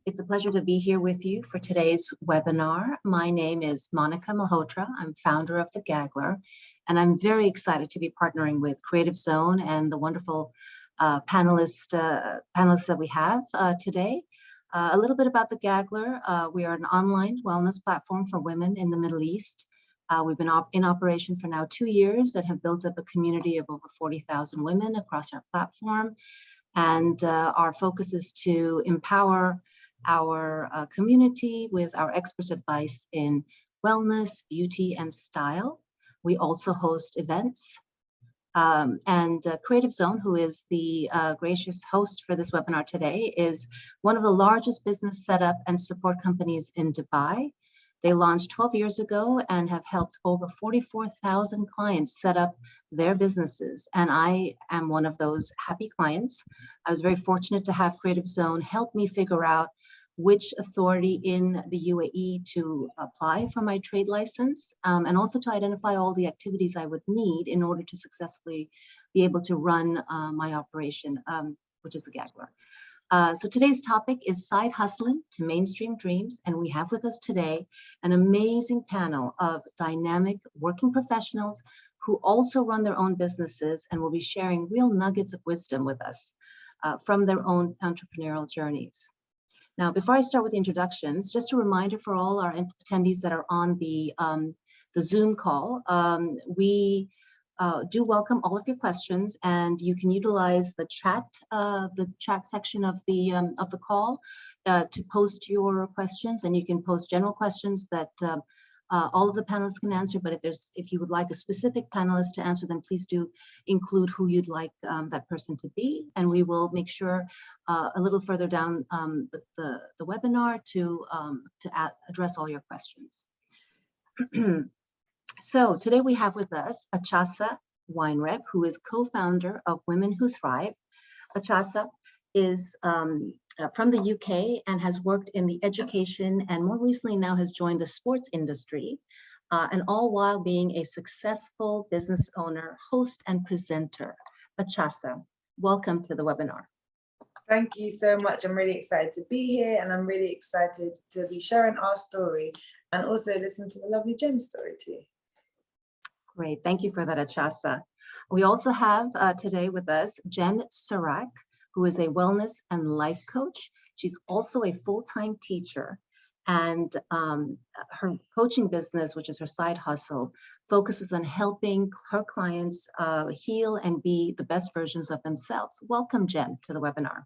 It's a pleasure to be here with you for today's webinar. My name is Monica Malhotra. I'm founder of the Gaggler, and I'm very excited to be partnering with Creative Zone and the wonderful panelists that we have today. A little bit about the Gaggler. We are an online wellness platform for women in the Middle East. We've been in operation for now 2 years and have built up a community of over 40,000 women across our platform. And our focus is to empower our community with our expert advice in wellness, beauty, and style. We also host events. Creative Zone, who is the gracious host for this webinar today, is one of the largest business setup and support companies in Dubai. They launched 12 years ago and have helped over 44,000 clients set up their businesses. And I am one of those happy clients. I was very fortunate to have Creative Zone help me figure out which authority in the UAE to apply for my trade license, and also to identify all the activities I would need in order to successfully be able to run my operation, which is the Gaggler. So today's topic is Side Hustling to Mainstream Dreams, and we have with us today an amazing panel of dynamic working professionals who also run their own businesses and will be sharing real nuggets of wisdom with us from their own entrepreneurial journeys. Now, before I start with the introductions, just a reminder for all our attendees that are on the Zoom call, we do welcome all of your questions, and you can utilize the chat section of the call to post your questions, and you can post general questions that all of the panelists can answer. But if you would like a specific panelist to answer them, please do include who you'd like that person to be, and we will make sure a little further down the webinar to address all your questions. So today we have with us Achasah Weinreib, who is co-founder of Women Who Thrive. Achasah is from the UK and has worked in the education and more recently now has joined the sports industry, and all while being a successful business owner, host, and presenter. Achasah, welcome to the webinar. Thank you so much. I'm really excited to be here, and I'm really excited to be sharing our story and also listen to the lovely Jen's story too. Great, thank you for that, Achasah. We also have today with us Jen Serak, who is a wellness and life coach. She's also a full-time teacher, and her coaching business, which is her side hustle, focuses on helping her clients heal and be the best versions of themselves. Welcome, Jen, to the webinar.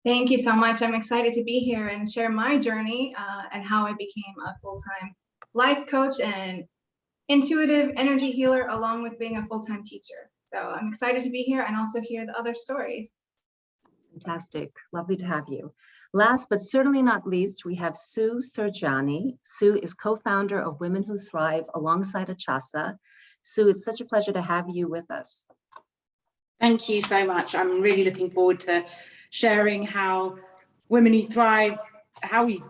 Thank you so much. I'm excited to be here and share my journey and how I became a full-time life coach and intuitive energy healer, along with being a full-time teacher. So I'm excited to be here and also hear the other stories. Fantastic. Lovely to have you. Last but certainly not least, we have Sirjani. Sue is co-founder of Women Who Thrive alongside Achasah. Sue, it's such a pleasure to have you with us. Thank you so much. I'm really looking forward to sharing how Women Who Thrive, how we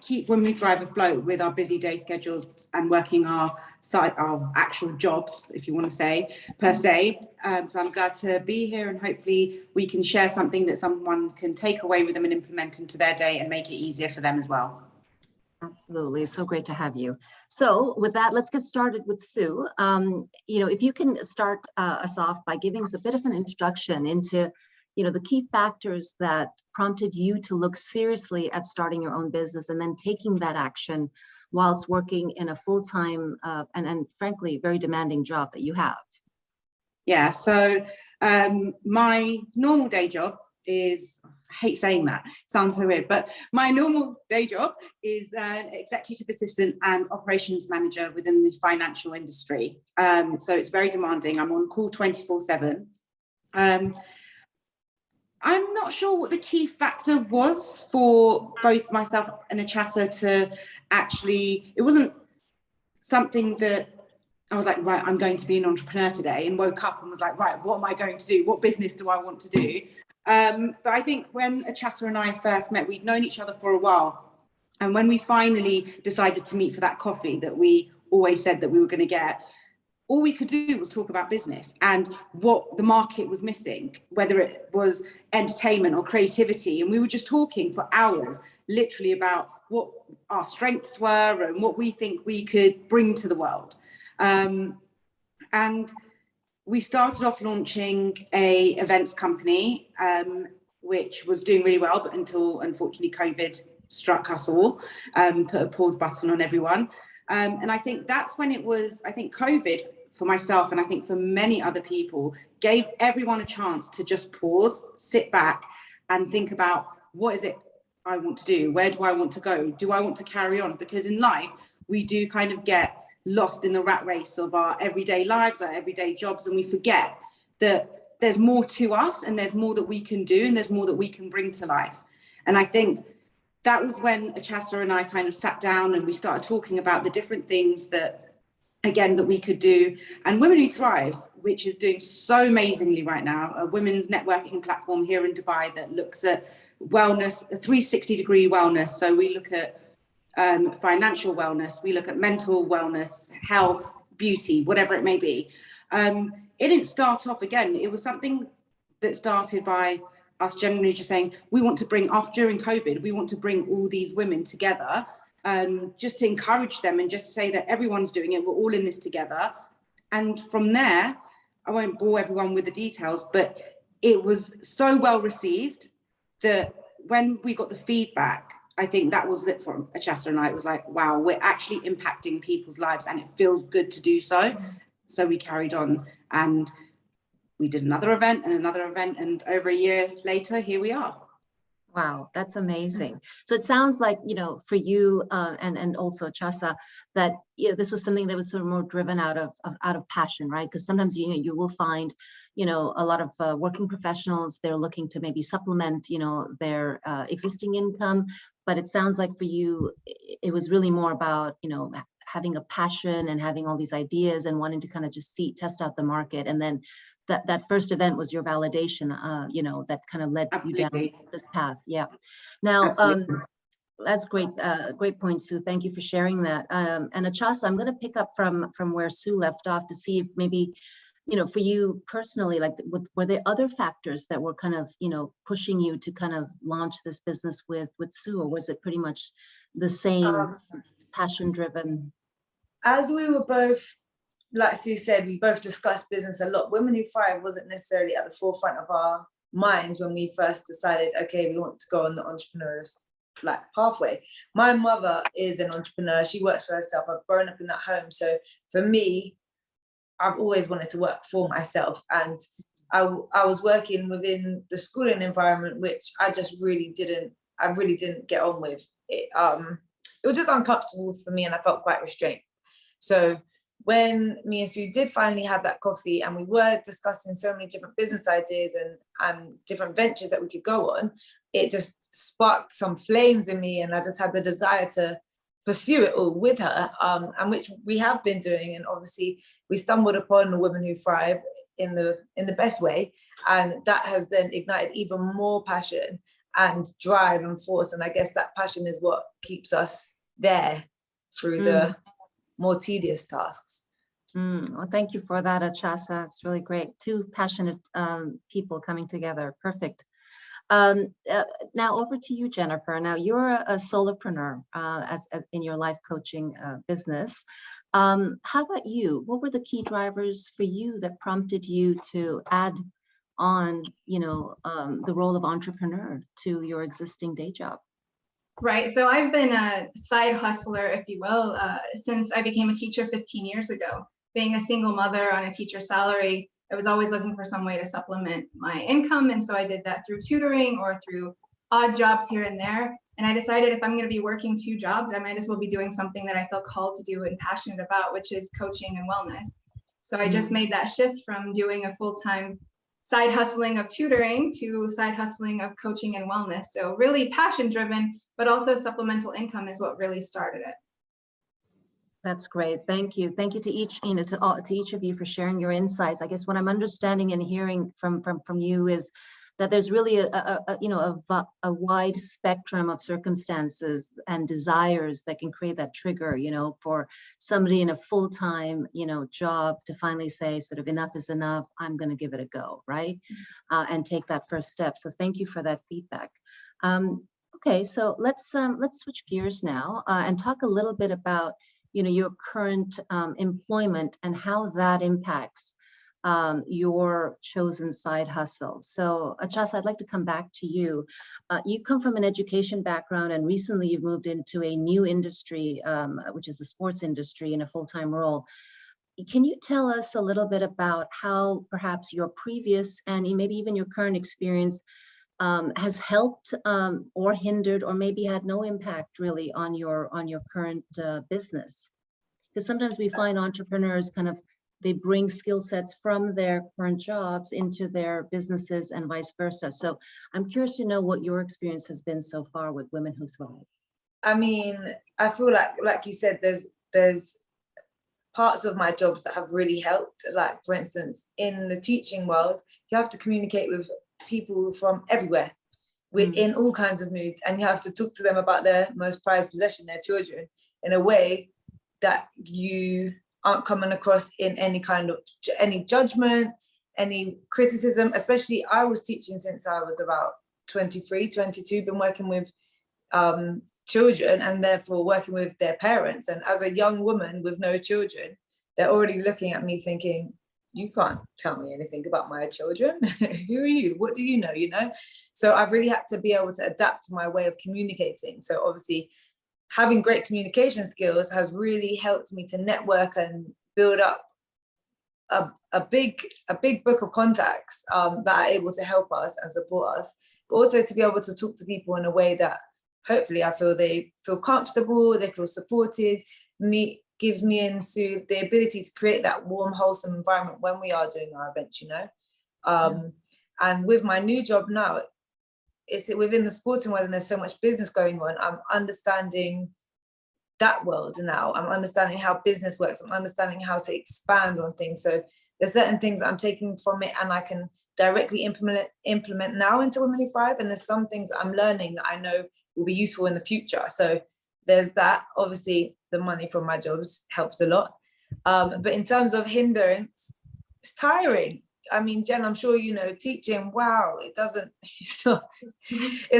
keep Women Who Thrive afloat with our busy day schedules and working our actual jobs, if you want to say, per se. So I'm glad to be here, and hopefully we can share something that someone can take away with them and implement into their day and make it easier for them as well. Absolutely. So great to have you. So with that, let's get started with Sue. If you can start us off by giving us a bit of an introduction into the key factors that prompted you to look seriously at starting your own business and then taking that action whilst working in a full-time and frankly, very demanding job that you have. Yeah, so my normal day job is, I hate saying that, it sounds so weird, but my normal day job is an executive assistant and operations manager within the financial industry. So it's very demanding. I'm on call 24/7. I'm not sure what the key factor was for both myself and Achasah to actually, it wasn't something that I was like, right, I'm going to be an entrepreneur today, and woke up and was like, right, what am I going to do? What business do I want to do? But I think when Achasah and I first met, we'd known each other for a while. And when we finally decided to meet for that coffee that we always said that we were going to get, all we could do was talk about business and what the market was missing, whether it was entertainment or creativity. And we were just talking for hours, literally about what our strengths were and what we think we could bring to the world. And we started off launching a events company, which was doing really well, but until unfortunately COVID struck us all, put a pause button on everyone. And I think that's when it was, I think COVID for myself, and I think for many other people, gave everyone a chance to just pause, sit back and think about, what is it I want to do? Where do I want to go? Do I want to carry on? Because in life, we do kind of get lost in the rat race of our everyday lives, our everyday jobs, and we forget that there's more to us and there's more that we can do and there's more that we can bring to life. And I think that was when Achasah and I kind of sat down and we started talking about the different things that, again, that we could do. And Women Who Thrive, which is doing so amazingly right now, a women's networking platform here in Dubai that looks at wellness, a 360-degree wellness. So we look at financial wellness, we look at mental wellness, health, beauty, whatever it may be. It didn't start off, again, it was something that started by us generally just saying, we want to bring, during COVID, we want to bring all these women together, just to encourage them and just say that everyone's doing it, we're all in this together. And from there, I won't bore everyone with the details, but it was so well received that when we got the feedback, I think that was it for Achasah and I. It was like, wow, we're actually impacting people's lives and it feels good to do so. So we carried on and we did another event and over a year later, here we are. Wow, that's amazing. So it sounds like, you know, for you and also Achasah, that, you know, this was something that was sort of more driven out of passion, right? Because sometimes, you know, you will find, you know, a lot of working professionals, they're looking to maybe supplement, you know, their existing income. But it sounds like for you, it was really more about, you know, having a passion and having all these ideas and wanting to kind of just test out the market. And then that first event was your validation, you know, that kind of led Absolutely. you down this path. Yeah. Now, that's great. Great point, Sue. Thank you for sharing that. And Achasah, I'm going to pick up from where Sue left off to see if maybe, you know, for you personally, like, were there other factors that were kind of, you know, pushing you to kind of launch this business with Sue, or was it pretty much the same passion driven? As we were both, like Sue said, we both discussed business a lot. Women Who Thrive wasn't necessarily at the forefront of our minds when we first decided, okay, we want to go on the entrepreneurial like pathway. My mother is an entrepreneur. She works for herself. I've grown up in that home. So for me, I've always wanted to work for myself. And I was working within the schooling environment, which I really didn't get on with. It was just uncomfortable for me and I felt quite restrained. So when me and Sue did finally have that coffee and we were discussing so many different business ideas and different ventures that we could go on, it just sparked some flames in me and I just had the desire to pursue it all with her, and which we have been doing. And obviously we stumbled upon Women Who Thrive in the best way, and that has then ignited even more passion and drive and force. And I guess that passion is what keeps us there through the more tedious tasks. Well, thank you for that, Achasah. It's really great. Two passionate people coming together. Perfect. Now over to you, Jennifer. Now you're a solopreneur as in your life coaching business. How about you? What were the key drivers for you that prompted you to add on, you know, the role of entrepreneur to your existing day job? Right. So I've been a side hustler, if you will, since I became a teacher 15 years ago. Being a single mother on a teacher salary, I was always looking for some way to supplement my income. And so I did that through tutoring or through odd jobs here and there. And I decided if I'm going to be working two jobs, I might as well be doing something that I felt called to do and passionate about, which is coaching and wellness. So I just made that shift from doing a full-time side hustling of tutoring to side hustling of coaching and wellness. So really passion driven, but also supplemental income is what really started it. That's great. Thank you. Thank you to each, you know, to each of you for sharing your insights. I guess what I'm understanding and hearing from you is that there's really a wide spectrum of circumstances and desires that can create that trigger, for somebody in a full-time, job to finally say sort of enough is enough, I'm going to give it a go, right? And take that first step. So thank you for that feedback. Okay, so let's switch gears now and talk a little bit about, your current employment and how that impacts your chosen side hustle. So Achasah, I'd like to come back to you. You come from an education background, and recently you've moved into a new industry, which is the sports industry, in a full-time role. Can you tell us a little bit about how perhaps your previous and maybe even your current experience has helped or hindered or maybe had no impact really on your current business? Because sometimes we find entrepreneurs they bring skill sets from their current jobs into their businesses and vice versa. So I'm curious to know what your experience has been so far with Women Who Thrive. I mean, I feel like you said, there's parts of my jobs that have really helped. Like, for instance, in the teaching world, you have to communicate with people from everywhere, in all kinds of moods, and you have to talk to them about their most prized possession, their children, in a way that you aren't coming across in any judgment, any criticism. Especially, I was teaching since I was about 23, 22, been working with children and therefore working with their parents. And as a young woman with no children, they're already looking at me thinking, you can't tell me anything about my children. Who are you? What do you know? So I've really had to be able to adapt to my way of communicating. So obviously, having great communication skills has really helped me to network and build up a big book of contacts that are able to help us and support us, but also to be able to talk to people in a way that hopefully I feel they feel comfortable, they feel supported. Gives me into the ability to create that warm, wholesome environment when we are doing our events, And with my new job now, it's within the sporting world and there's so much business going on. I'm understanding that world now. I'm understanding how business works. I'm understanding how to expand on things. So there's certain things I'm taking from it and I can directly implement now into Women Who Thrive. And there's some things I'm learning that I know will be useful in the future. So there's that. Obviously, the money from my jobs helps a lot. But in terms of hindrance, it's tiring. I mean, Jen, I'm sure you know, teaching, wow, it's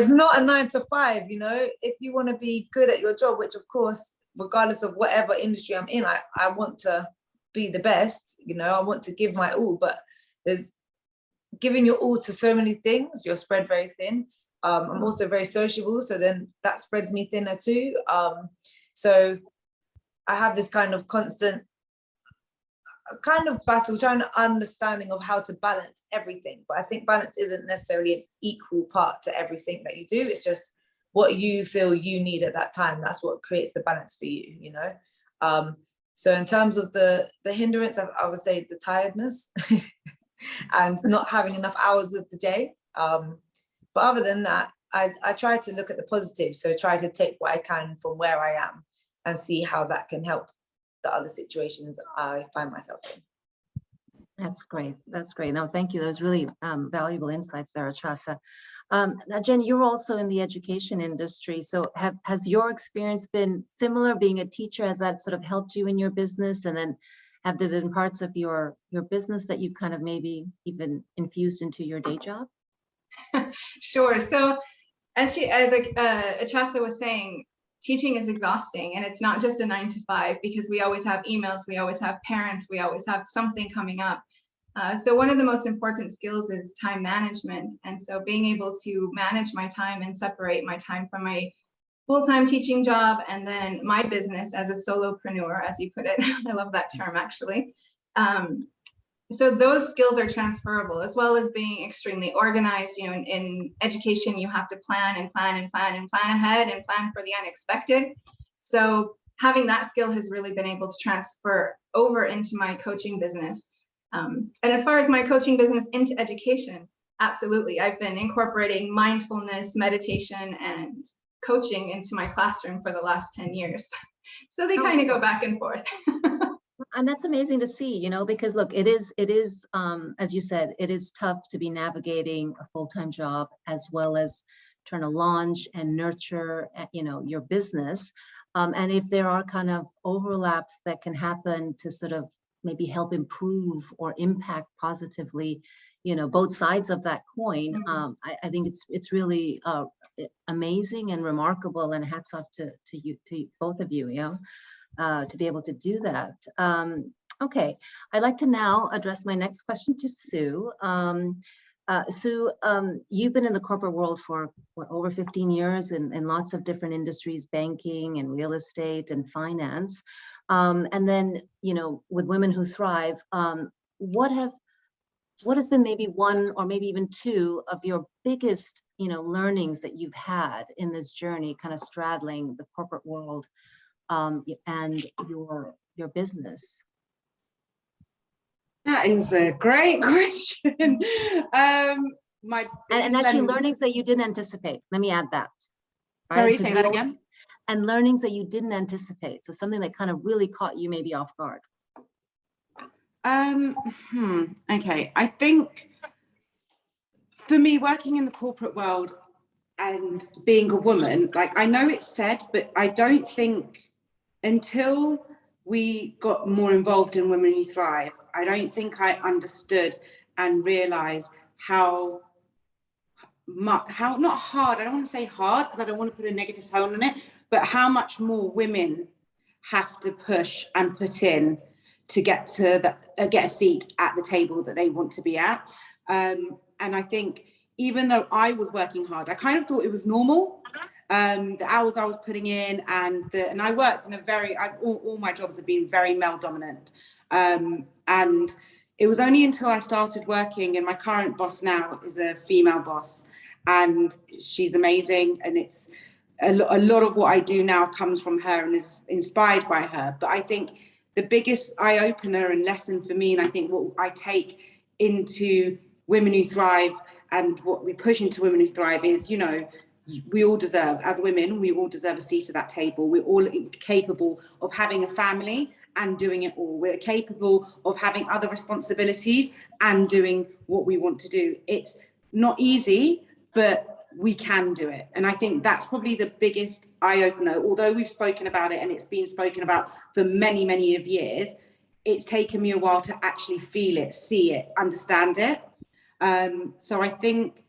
not a 9 to 5, if you want to be good at your job, which of course, regardless of whatever industry I'm in, I want to be the best, I want to give my all, but there's giving your all to so many things, you're spread very thin. I'm also very sociable, so then that spreads me thinner too. So I have this kind of constant battle, trying to understanding of how to balance everything. But I think balance isn't necessarily an equal part to everything that you do. It's just what you feel you need at that time. That's what creates the balance for you, So in terms of the hindrance, I would say the tiredness and not having enough hours of the day. But other than that, I try to look at the positive. So try to take what I can from where I am and see how that can help the other situations I find myself in. That's great. That's great. No, thank you. Those really valuable insights there, Achasah. Now, Jen, you're also in the education industry. So has your experience been similar being a teacher? Has that sort of helped you in your business? And then have there been parts of your business that you've kind of maybe even infused into your day job? Sure. So as Achasah was saying, teaching is exhausting, and it's not just a 9 to 5 because we always have emails, we always have parents, we always have something coming up. So one of the most important skills is time management. And so being able to manage my time and separate my time from my full-time teaching job and then my business as a solopreneur, as you put it. I love that term, actually. So those skills are transferable, as well as being extremely organized. In education, you have to plan and plan and plan and plan ahead and plan for the unexpected. So having that skill has really been able to transfer over into my coaching business. And as far as my coaching business into education, absolutely. I've been incorporating mindfulness, meditation, and coaching into my classroom for the last 10 years. So they kind of go back and forth. And that's amazing to see, you know, because look, it is, as you said, it is tough to be navigating a full-time job as well as trying to launch and nurture, you know, your business. And if there are kind of overlaps that can happen to sort of maybe help improve or impact positively, you know, both sides of that coin, I think it's really amazing and remarkable, and hats off to you, to both of you, you know, to be able to do that. Okay, I'd like to now address my next question to Sue. Sue, you've been in the corporate world for what, over 15 years in lots of different industries, banking and real estate and finance. And then, you know, with Women Who Thrive, what has been maybe one or maybe even two of your biggest, you know, learnings that you've had in this journey, kind of straddling the corporate world and your business? That is a great question. My and actually learnings that you didn't anticipate. Let me add that. Right? Sorry, say that again. And learnings that you didn't anticipate. So something that kind of really caught you maybe off guard. Okay, I think for me, working in the corporate world and being a woman, like, I know it's said, but I don't think until we got more involved in Women Who Thrive, I don't think I understood and realized how not hard, I don't want to say hard because I don't want to put a negative tone on it, but how much more women have to push and put in to get to get a seat at the table that they want to be at. And I think even though I was working hard, I kind of thought it was normal. The hours I was putting in, and I worked in a very, all my jobs have been very male dominant. And it was only until I started working, and my current boss now is a female boss, and she's amazing. And it's a lot of what I do now comes from her and is inspired by her. But I think the biggest eye-opener and lesson for me, and I think what I take into Women Who Thrive and what we push into Women Who Thrive is, you know, we all deserve, as women, we all deserve a seat at that table. We're all capable of having a family and doing it all. We're capable of having other responsibilities and doing what we want to do. It's not easy, but we can do it. And I think that's probably the biggest eye-opener. Although we've spoken about it and it's been spoken about for many, many of years, it's taken me a while to actually feel it, see it, understand it. So I think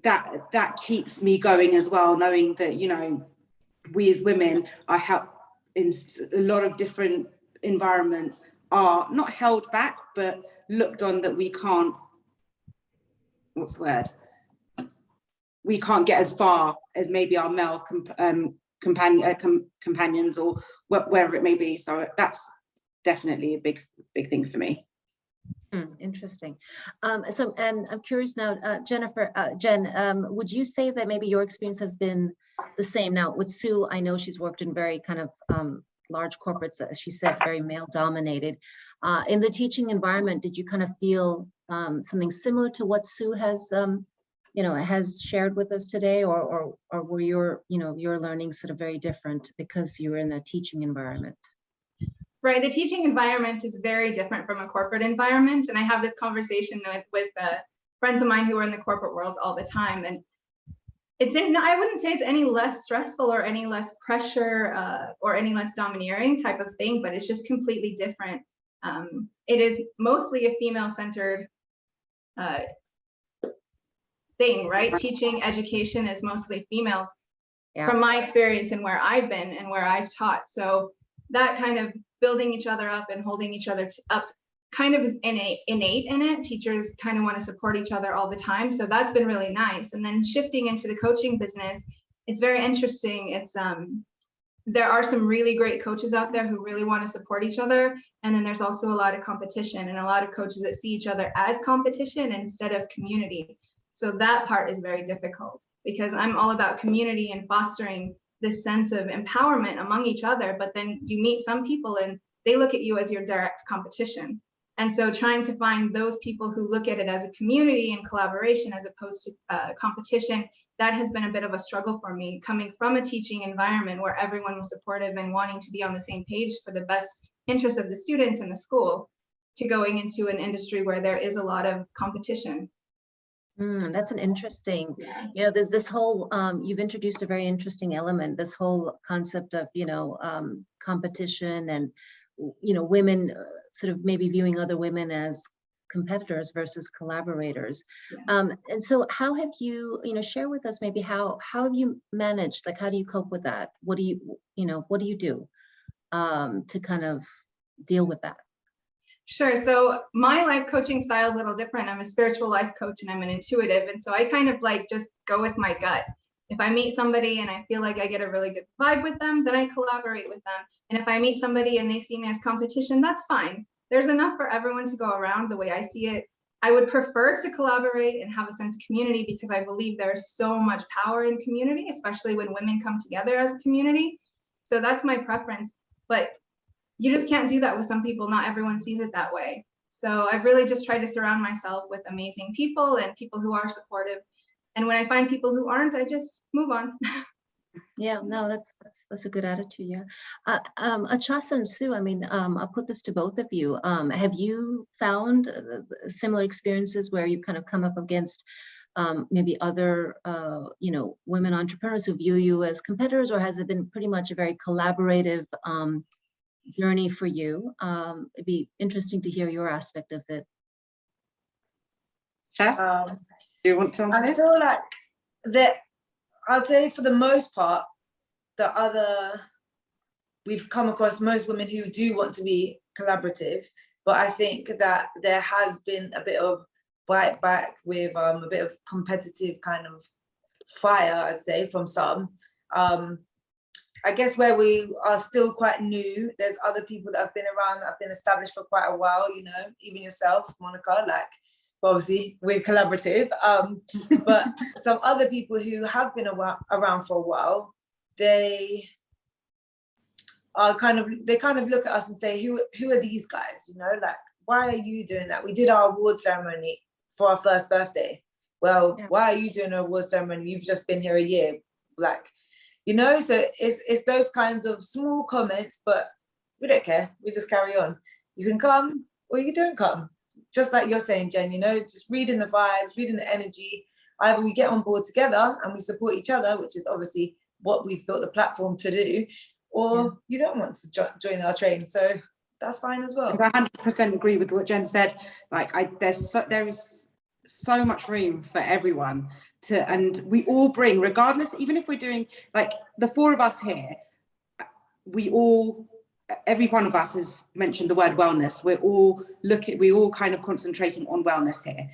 that keeps me going as well, knowing that, you know, we as women are helped in a lot of different environments, are not held back, but looked on that we can't, what's the word? We can't get as far as maybe our male companions or wherever it may be. So that's definitely a big thing for me. Interesting. So, and I'm curious now, Jen, would you say that maybe your experience has been the same? Now with Sue, I know she's worked in very kind of large corporates, as she said, very male dominated. In the teaching environment, did you kind of feel something similar to what Sue has, you know, has shared with us today, or were your, you know, your learning sort of very different because you were in a teaching environment? Right, the teaching environment is very different from a corporate environment, and I have this conversation with friends of mine who are in the corporate world all the time, and I wouldn't say it's any less stressful or any less pressure or any less domineering type of thing, but it's just completely different. It is mostly a female-centered thing, right? Teaching, education is mostly females, from my experience and where I've been and where I've taught. So that kind of building each other up and holding each other up kind of innate in it. Teachers kind of want to support each other all the time. So that's been really nice. And then shifting into the coaching business, it's very interesting. It's there are some really great coaches out there who really want to support each other. And then there's also a lot of competition and a lot of coaches that see each other as competition instead of community. So that part is very difficult because I'm all about community and fostering this sense of empowerment among each other, but then you meet some people and they look at you as your direct competition. And so trying to find those people who look at it as a community and collaboration as opposed to competition, that has been a bit of a struggle for me, coming from a teaching environment where everyone was supportive and wanting to be on the same page for the best interest of the students and the school to going into an industry where there is a lot of competition. That's an interesting, Yeah. you know, there's this whole, you've introduced a very interesting element, this whole concept of, you know, competition and, you know, women sort of maybe viewing other women as competitors versus collaborators. Yeah. And so how have you, you know, share with us maybe how have you managed, like, how do you cope with that? What do you do to kind of deal with that? Sure. So my life coaching style is a little different. I'm a spiritual life coach and I'm an intuitive. And so I kind of like just go with my gut. If I meet somebody and I feel like I get a really good vibe with them, then I collaborate with them. And if I meet somebody and they see me as competition, that's fine. There's enough for everyone to go around the way I see it. I would prefer to collaborate and have a sense of community because I believe there's so much power in community, especially when women come together as a community. So that's my preference. But you just can't do that with some people. Not everyone sees it that way. So I've really just tried to surround myself with amazing people and people who are supportive. And when I find people who aren't, I just move on. Yeah, no, that's a good attitude. Yeah. Achasah and Sue, I mean, I'll put this to both of you. Have you found similar experiences where you've kind of come up against maybe other, you know, women entrepreneurs who view you as competitors, or has it been pretty much a very collaborative journey for you? It'd be interesting to hear your aspect of it. Chess, do you want to answer I this? feel like that, I'd say for the most part, we've come across most women who do want to be collaborative, but I think that there has been a bit of bite back with a bit of competitive kind of fire, I'd say, from some. I guess where we are still quite new, there's other people that have been around, that have been established for quite a while, you know, even yourself, Monica, like, obviously we're collaborative, but some other people who have been around for a while, they kind of look at us and say, who are these guys, you know, like, why are you doing that? We did our award ceremony for our first birthday. Well, yeah. Why are you doing an award ceremony? You've just been here a year, like, you know. So it's those kinds of small comments, but we don't care, we just carry on. You can come or you don't come. Just like you're saying, Jen, you know, just reading the vibes, reading the energy. Either we get on board together and we support each other, which is obviously what we've built the platform to do, or you don't want to join our train. So that's fine as well. I 100% agree with what Jen said. Like, there is so much room for everyone to, and we all bring, regardless, even if we're doing, like, the four of us here, every one of us has mentioned the word wellness. We're all kind of concentrating on wellness here.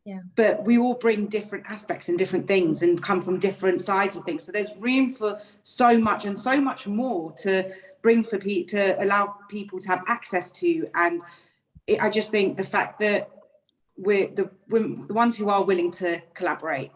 Yeah. But we all bring different aspects and different things and come from different sides of things. So there's room for so much and so much more to bring for people, to allow people to have access to. And I just think the fact that we're the ones who are willing to collaborate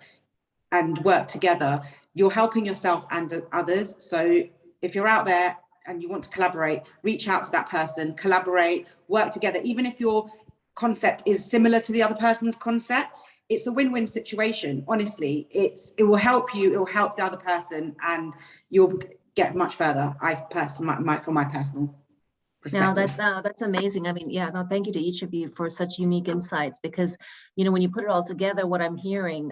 and work together, you're helping yourself and others. So if you're out there and you want to collaborate, reach out to that person, collaborate, work together. Even if your concept is similar to the other person's concept, it's a win-win situation. Honestly, it will help you, it will help the other person, and you'll get much further. From my personal perspective. No, that's amazing. I mean, yeah, no, thank you to each of you for such unique insights, because, you know, when you put it all together, what I'm hearing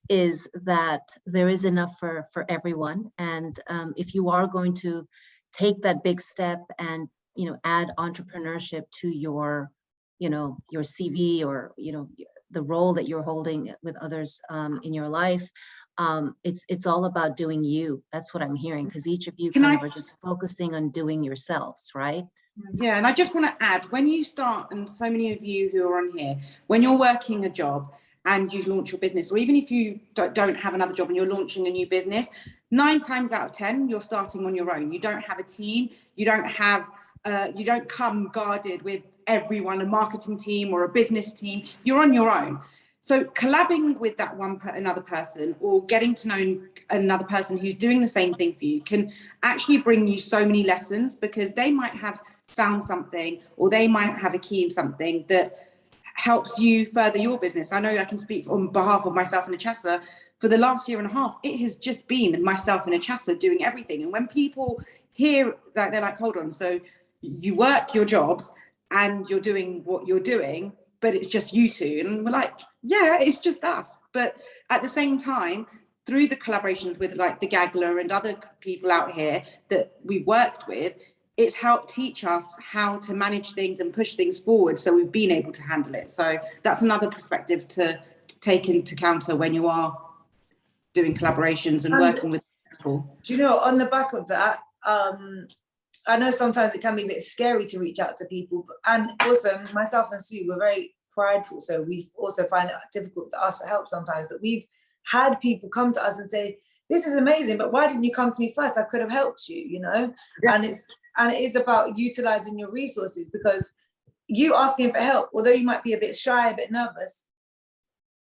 is that there is enough for everyone. And if you are going to take that big step and, you know, add entrepreneurship to your, you know, your CV, or, you know, the role that you're holding with others in your life, it's all about doing you. That's what I'm hearing, because each of you are just focusing on doing yourselves, right? Yeah, and I just want to add, when you start, and so many of you who are on here, when you're working a job and you launch your business, or even if you don't have another job and you're launching a new business, 9 times out of 10, you're starting on your own. You don't have a team. You don't come guarded with everyone, a marketing team or a business team. You're on your own. So collabing with that another person, or getting to know another person who's doing the same thing for you, can actually bring you so many lessons, because they might have found something, or they might have a key in something that helps you further your business. I know I can speak on behalf of myself and Achasah. For the last year and a half, it has just been myself and Achasah doing everything. And when people hear that, they're like, hold on, so you work your jobs and you're doing what you're doing, but it's just you two. And we're like, yeah, it's just us. But at the same time, through the collaborations with like the Gaggler and other people out here that we've worked with, it's helped teach us how to manage things and push things forward. So we've been able to handle it. So that's another perspective to take into counter when you are doing collaborations and working with people. Do you know, on the back of that, I know sometimes it can be a bit scary to reach out to people, and also myself and Sue, we're very prideful, so we also find it difficult to ask for help sometimes, but we've had people come to us and say, this is amazing, but why didn't you come to me first? I could have helped you, you know? Yeah. And it is about utilizing your resources, because you asking for help, although you might be a bit shy, a bit nervous,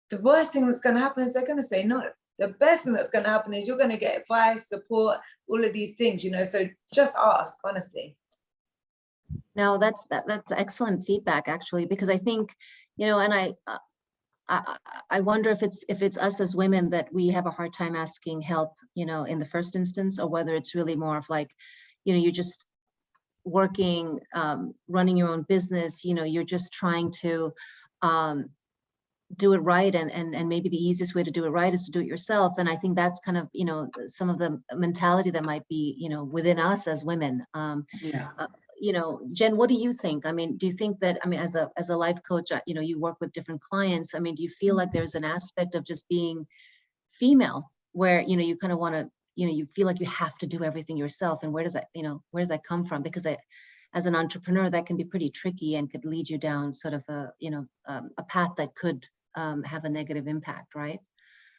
the worst thing that's going to happen is they're going to say no. The best thing that's going to happen is you're going to get advice, support, all of these things, you know, so just ask, honestly. No, that's excellent feedback, actually, because I think, you know, and I wonder if it's us as women that we have a hard time asking help, you know, in the first instance, or whether it's really more of like, you know, you're just working, running your own business, you know, you're just trying to do it right, and maybe the easiest way to do it right is to do it yourself. And I think that's kind of, you know, some of the mentality that might be, you know, within us as women. You know, Jen, what do you think? I mean, do you think that, I mean, as a life coach, you know, you work with different clients. I mean, do you feel like there's an aspect of just being female where, you know, you kind of want to, you know, you feel like you have to do everything yourself? And where does that, you know, where does that come from? Because as an entrepreneur, that can be pretty tricky and could lead you down sort of a, you know, a path that could have a negative impact, right?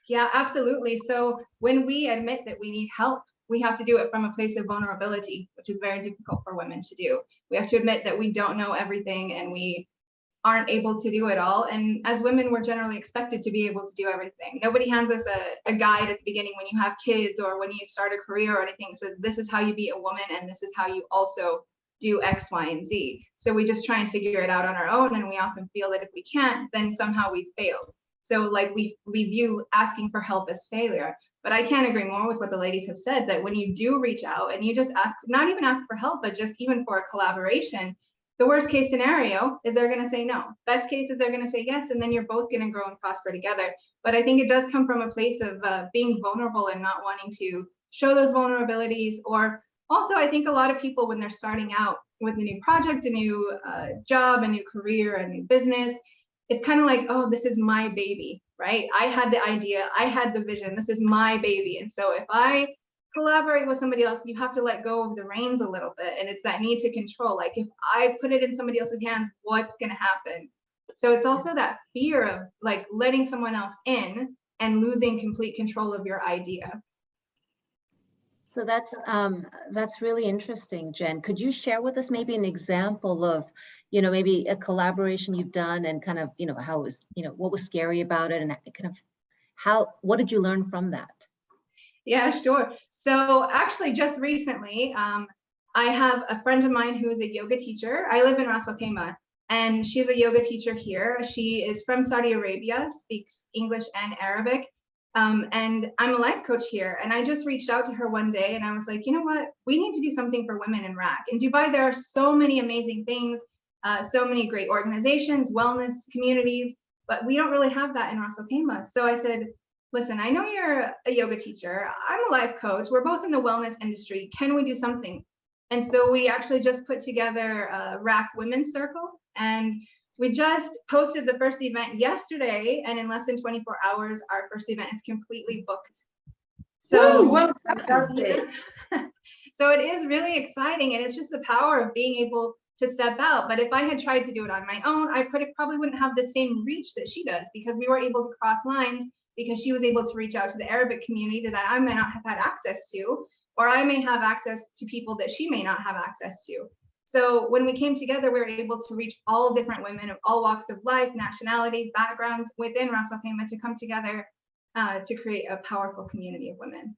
Yeah, absolutely. So when we admit that we need help, we have to do it from a place of vulnerability, which is very difficult for women to do. We have to admit that we don't know everything and we aren't able to do it all. And as women, we're generally expected to be able to do everything. Nobody hands us a guide at the beginning when you have kids or when you start a career or anything. It says, this is how you be a woman and this is how you also do X, Y, and Z. So we just try and figure it out on our own. And we often feel that if we can't, then somehow we've failed. So like we view asking for help as failure. But I can't agree more with what the ladies have said, that when you do reach out and you just ask, not even ask for help, but just even for a collaboration, the worst case scenario is they're going to say no. Best case is they're going to say yes, and then you're both going to grow and prosper together. But I think it does come from a place of being vulnerable and not wanting to show those vulnerabilities. Or also, I think a lot of people, when they're starting out with a new project, a new job, a new career, a new business, it's kind of like, oh, this is my baby, right? I had the idea, I had the vision, this is my baby. And so if I collaborate with somebody else, you have to let go of the reins a little bit. And it's that need to control. Like if I put it in somebody else's hands, what's going to happen? So it's also that fear of like letting someone else in and losing complete control of your idea. So that's really interesting, Jen. Could you share with us maybe an example of, you know, maybe a collaboration you've done and kind of, you know, how it was, you know, what was scary about it and kind of what did you learn from that? Yeah, sure. So actually just recently, I have a friend of mine who is a yoga teacher. I live in Ras Al Khaimah, and she's a yoga teacher here. She is from Saudi Arabia, speaks English and Arabic. And I'm a life coach here. And I just reached out to her one day and I was like, you know what, we need to do something for women in RAC. In Dubai, there are so many amazing things, so many great organizations, wellness communities, but we don't really have that in Ras Al Khaimah. So I said, listen, I know you're a yoga teacher. I'm a life coach. We're both in the wellness industry. Can we do something? And so we actually just put together a RAC Women's Circle, and we just posted the first event yesterday, and in less than 24 hours, our first event is completely booked. So, whoa, well, fantastic. So it is really exciting, and it's just the power of being able to step out. But if I had tried to do it on my own, I probably wouldn't have the same reach that she does, because we were able to cross lines, because she was able to reach out to the Arabic community that I may not have had access to, or I may have access to people that she may not have access to. So when we came together, we were able to reach all different women of all walks of life, nationalities, backgrounds within Ras Al Khaimah to come together to create a powerful community of women.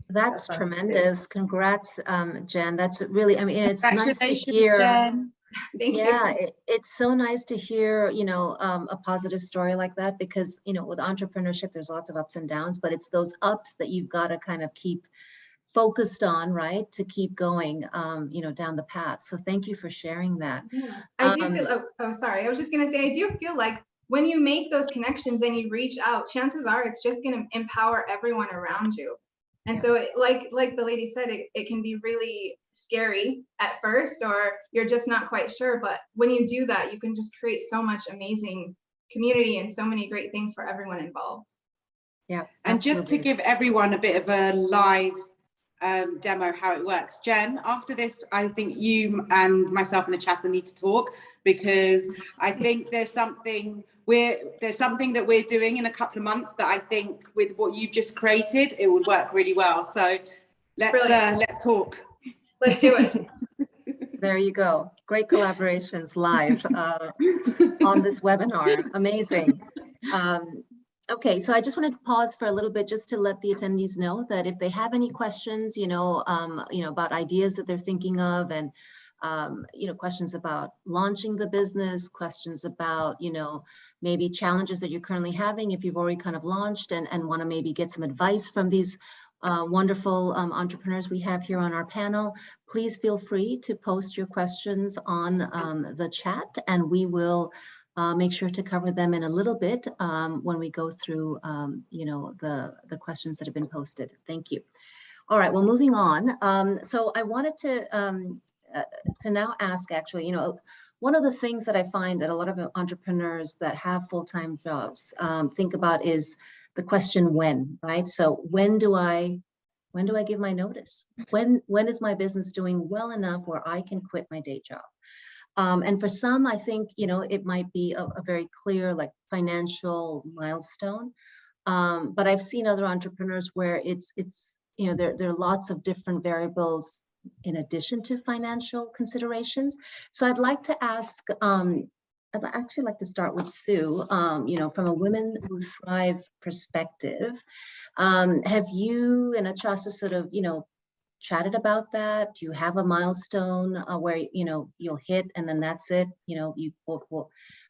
That's tremendous. Congrats, Jen. That's really, I mean, it's nice to hear. Jen. Thank you. It's so nice to hear, you know, a positive story like that, because, you know, with entrepreneurship, there's lots of ups and downs, but it's those ups that you've got to kind of keep focused on, right, to keep going, you know, down the path. So thank you for sharing that. Yeah, I do feel, oh, sorry. I was just going to say, I do feel like when you make those connections and you reach out, chances are it's just going to empower everyone around you. And so like the lady said, it can be really scary at first, or you're just not quite sure. But when you do that, you can just create so much amazing community and so many great things for everyone involved. Yeah. And just to give everyone a bit of a live demo how it works, Jen, after this, I think you and myself and Achasah need to talk, because I think there's something that we're doing in a couple of months that I think with what you've just created, it would work really well. So let's talk. Let's do it. There you go. Great collaborations live on this webinar. Amazing. Okay, so I just wanted to pause for a little bit just to let the attendees know that if they have any questions, you know, about ideas that they're thinking of, and you know, questions about launching the business, questions about, you know, maybe challenges that you're currently having if you've already kind of launched and want to maybe get some advice from these wonderful entrepreneurs we have here on our panel, please feel free to post your questions on the chat, and we will make sure to cover them in a little bit when we go through, you know, the questions that have been posted. Thank you. All right, well, moving on. So I wanted to now ask, actually, you know, one of the things that I find that a lot of entrepreneurs that have full-time jobs think about is the question when, right? So when do I give my notice? When is my business doing well enough where I can quit my day job? And for some, I think, you know, it might be a very clear, like, financial milestone. But I've seen other entrepreneurs where it's you know, there are lots of different variables in addition to financial considerations. So I'd like to ask, I'd actually like to start with Sue, you know, from a Women Who Thrive perspective. Have you and Achasah sort of, you know, chatted about that? Do you have a milestone where, you know, you'll hit and then that's it? You know, you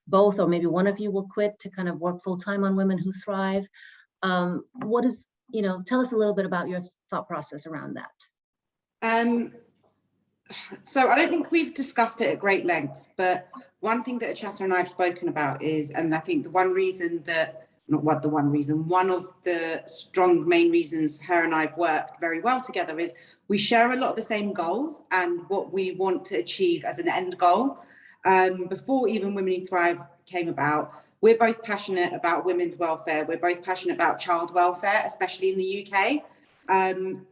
both or maybe one of you will quit to kind of work full time on Women Who Thrive. What is, you know, tell us a little bit about your thought process around that. So I don't think we've discussed it at great length, but one thing that Achasah and I have spoken about is, and I think one of the strong main reasons her and I've worked very well together is we share a lot of the same goals and what we want to achieve as an end goal. Before even Women Who Thrive came about, we're both passionate about women's welfare. We're both passionate about child welfare, especially in the UK. And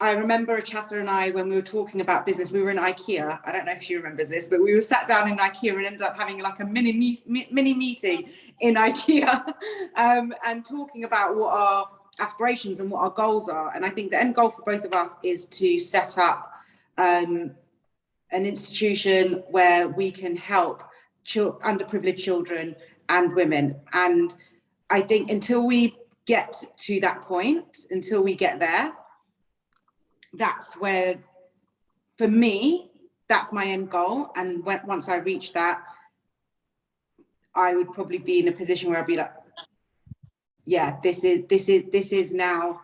I remember Achasah and I, when we were talking about business, we were in IKEA. I don't know if she remembers this, but we were sat down in IKEA and ended up having like a mini meeting in IKEA and talking about what our aspirations and what our goals are. And I think the end goal for both of us is to set up an institution where we can help underprivileged children and women. And I think until we get to that point, until we get there, that's where, for me, that's my end goal. And once I reach that, I would probably be in a position where I'd be like, yeah, this is now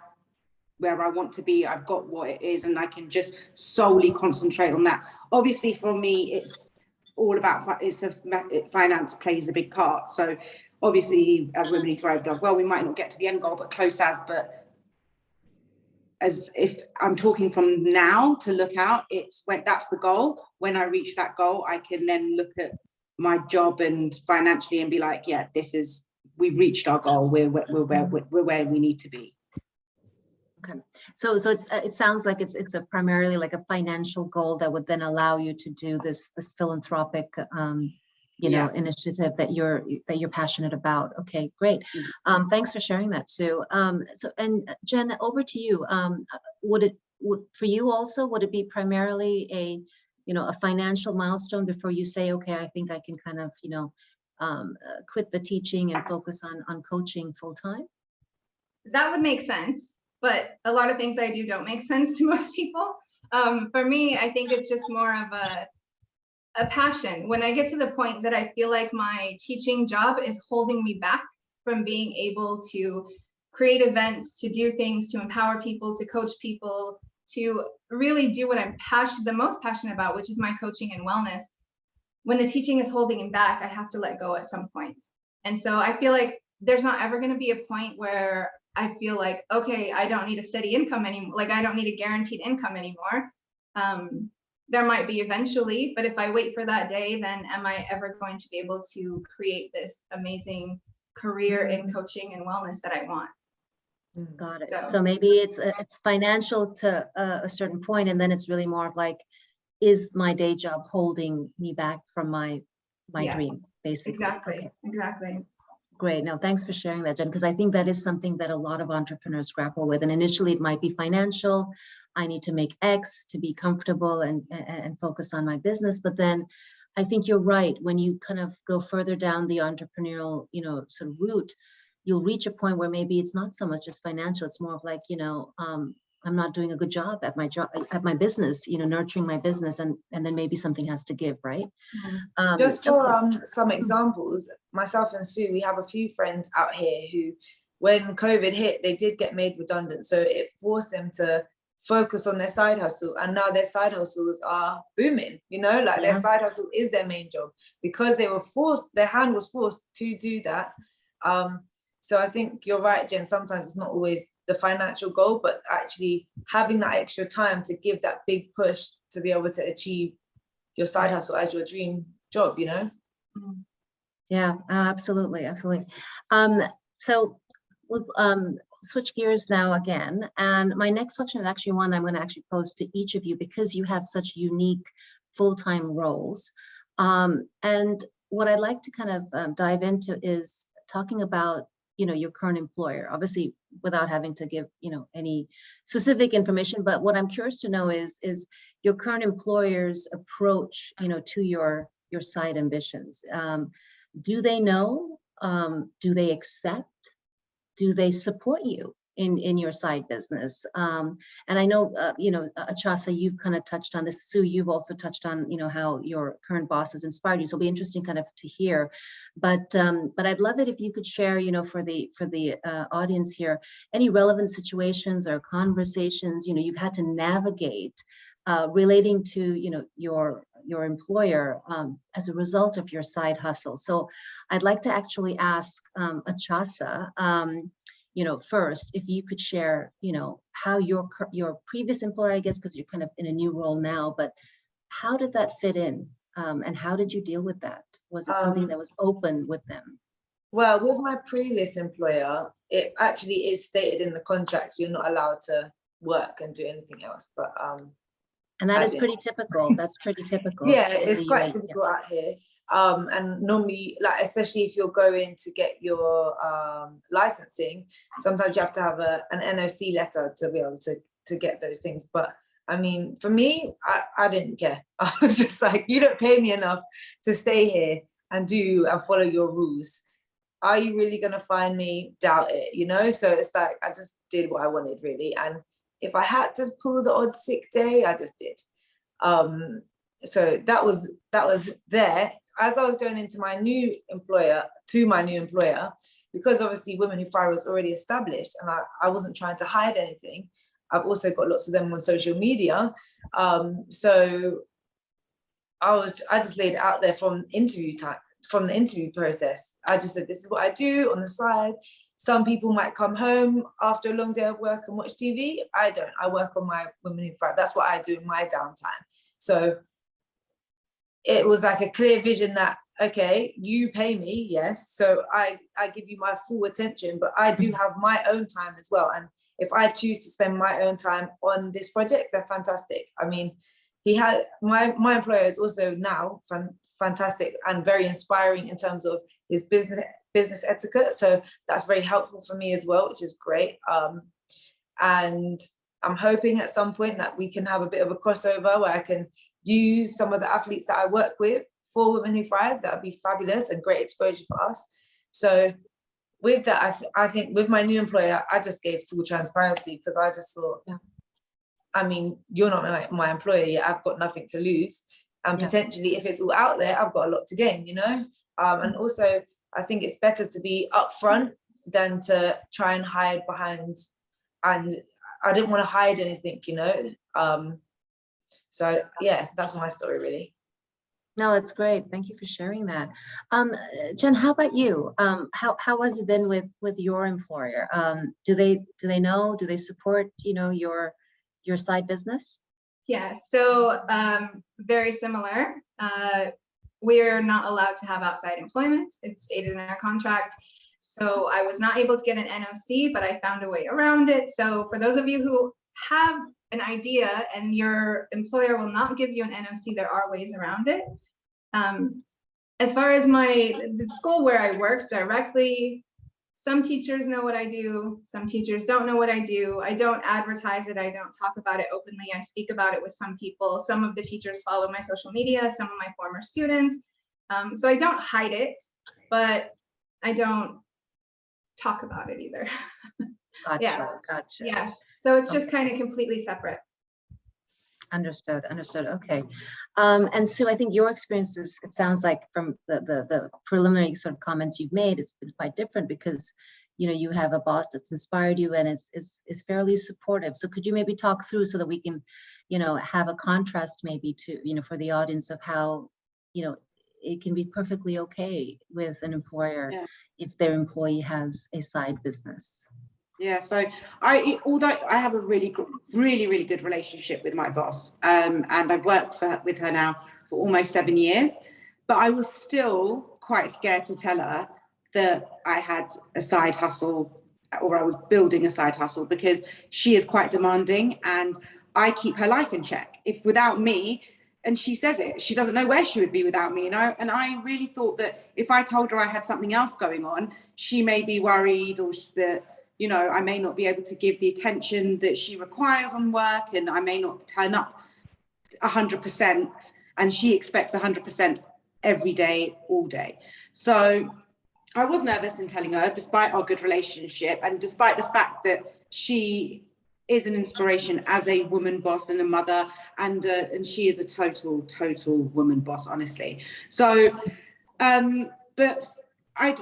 where I want to be. I've got what it is, and I can just solely concentrate on that. Obviously, for me, it's all about finance plays a big part. So obviously, as Women Who Thrive does well, we might not get to the end goal, but close as. But as if I'm talking from now to look out, it's when that's the goal. When I reach that goal, I can then look at my job and financially and be like, yeah, we've reached our goal. We're where we need to be. Okay, so it sounds like it's a primarily like a financial goal that would then allow you to do this philanthropic you know, initiative that you're passionate about. Okay, great. Thanks for sharing that, Sue. So, and Jen, over to you. Would for you also, would it be primarily a, you know, a financial milestone before you say, okay, I think I can kind of, you know, quit the teaching and focus on coaching full time? That would make sense, but a lot of things I do don't make sense to most people. For me, I think it's just more of a passion. When I get to the point that I feel like my teaching job is holding me back from being able to create events, to do things, to empower people, to coach people, to really do what I'm the most passionate about, which is my coaching and wellness. When the teaching is holding me back, I have to let go at some point. And so I feel like there's not ever going to be a point where I feel like, okay, I don't need a steady income anymore. Like, I don't need a guaranteed income anymore. There might be eventually, but if I wait for that day, then am I ever going to be able to create this amazing career in coaching and wellness that I want? Got it. So- So maybe it's financial to a certain point, and then it's really more of like, is my day job holding me back from my Yeah. dream, basically? Exactly. Okay. Exactly. Great. No, thanks for sharing that, Jen, because I think that is something that a lot of entrepreneurs grapple with. And initially it might be financial. I need to make X to be comfortable and focus on my business. But then I think you're right. When you kind of go further down the entrepreneurial, sort of route, you'll reach a point where maybe it's not so much just financial. It's more of like, I'm not doing a good job at my business, nurturing my business, and then maybe something has to give, right? Just for some examples, myself and Sue, we have a few friends out here who, when COVID hit, they did get made redundant. So it forced them to focus on their side hustle, and now their side hustles are booming, their side hustle is their main job because they were forced, their hand was forced to do that. So I think you're right, Jen, sometimes it's not always the financial goal, but actually having that extra time to give that big push to be able to achieve your side hustle as your dream job, Yeah, absolutely. So we'll switch gears now again. And my next question is actually one I'm going to actually pose to each of you, because you have such unique full-time roles. And what I'd like to kind of dive into is talking about your current employer, obviously without having to give any specific information, but what I'm curious to know is your current employer's approach to your side ambitions. Do they know? Do they accept? Do they support you in your side business? And I know Achasah, you've kind of touched on this. Sue, you've also touched on how your current boss has inspired you. So it'll be interesting kind of to hear. But I'd love it if you could share for the audience here any relevant situations or conversations you've had to navigate relating to your employer as a result of your side hustle. So I'd like to actually ask Achasah, first, if you could share, how your previous employer, I guess, because you're kind of in a new role now, but how did that fit in? And how did you deal with that? Was it something that was open with them? Well, with my previous employer, it actually is stated in the contract, you're not allowed to work and do anything else. But and that is pretty typical. That's pretty typical. Yeah, it's quite typical out here. And normally, especially if you're going to get your licensing, sometimes you have to have an NOC letter to be able to get those things. But I mean, for me, I didn't care. I was just like, you don't pay me enough to stay here and follow your rules. Are you really going to find me? Doubt it, So it's like, I just did what I wanted, really. And if I had to pull the odd sick day, I just did. So that was there. As I was going into my new employer, because obviously Women Who Thrive was already established and I wasn't trying to hide anything. I've also got lots of them on social media. So I just laid it out there from the interview process. I just said, this is what I do on the side. Some people might come home after a long day of work and watch TV. I don't. I work on my Women Who Thrive. That's what I do in my downtime. So it was like a clear vision that, okay, you pay me, yes. So I give you my full attention, but I do have my own time as well. And if I choose to spend my own time on this project, they're fantastic. I mean, my employer is also now fantastic and very inspiring in terms of his business etiquette. So that's very helpful for me as well, which is great. And I'm hoping at some point that we can have a bit of a crossover where I can use some of the athletes that I work with for Women Who Thrive. That would be fabulous and great exposure for us. So with that, I think with my new employer, I just gave full transparency because I just thought, I mean, you're not my employer yet. I've got nothing to lose. And potentially if it's all out there, I've got a lot to gain, And also I think it's better to be upfront than to try and hide behind, and I didn't want to hide anything, you know. So yeah, that's my story really. No, it's great. Thank you for sharing that. Jen, how about you? How has it been with your employer? Do they know? Do they support, you know, your side business? Yeah, so very similar. We're not allowed to have outside employment. It's stated in our contract. So I was not able to get an NOC, but I found a way around it. So for those of you who have an idea and your employer will not give you an NOC, there are ways around it. As far as the school where I work directly, some teachers know what I do, some teachers don't know what I do. I don't advertise it, I don't talk about it openly. I speak about it with some people. Some of the teachers follow my social media, some of my former students. So I don't hide it, but I don't talk about it either. Gotcha, Yeah. gotcha. Yeah, so it's just kind of completely separate. Understood. Okay. And Sue, I think your experiences, it sounds like from the preliminary sort of comments you've made, it's been quite different because, you know, you have a boss that's inspired you and is fairly supportive. So could you maybe talk through so that we can, you know, have a contrast maybe to, you know, for the audience of how, you know, it can be perfectly okay with an employer if their employee has a side business. Yeah, so although I have a really good relationship with my boss, and I've worked with her now for almost 7 years, but I was still quite scared to tell her that I had a side hustle, or I was building a side hustle, because she is quite demanding and I keep her life in check. If without me, and she says it, she doesn't know where she would be without me. And I really thought that if I told her I had something else going on, she may be worried, or that, you know, I may not be able to give the attention that she requires on work, and I may not turn up 100%, and she expects 100% every day, all day. So I was nervous in telling her, despite our good relationship and despite the fact that she is an inspiration as a woman boss and a mother, and she is a total woman boss, honestly. So, but I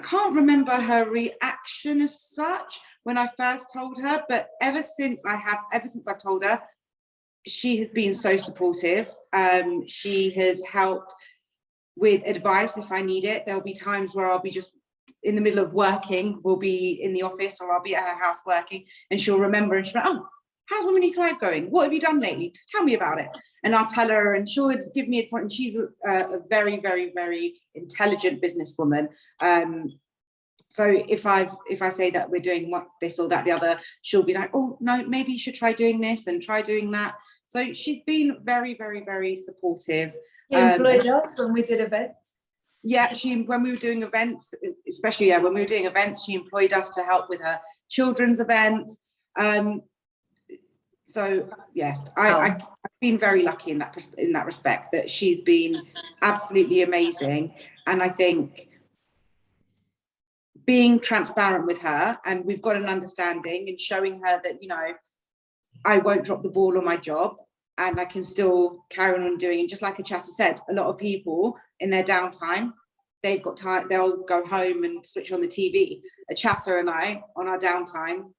can't remember her reaction as such when I first told her, but ever since I've told her, she has been so supportive. She has helped with advice if I need it. There'll be times where I'll be just in the middle of working, we'll be in the office, or I'll be at her house working, and she'll remember and she'll be like, oh, how's Women Who Thrive going? What have you done lately? Tell me about it. And I'll tell her, and she'll give me a point. And she's a very, very, very intelligent businesswoman. So if I say that we're doing this or that, the other, she'll be like, oh no, maybe you should try doing this and try doing that. So she's been very, very, very supportive. She employed us when we did events. Yeah, when we were doing events, especially when we were doing events, she employed us to help with her children's events. So yeah, I've been very lucky in that respect, that she's been absolutely amazing. And I think being transparent with her, and we've got an understanding, and showing her that, you know, I won't drop the ball on my job and I can still carry on doing. And just like Achasah said, a lot of people in their downtime, they've got time, they'll go home and switch on the TV. Achasah and I, on our downtime,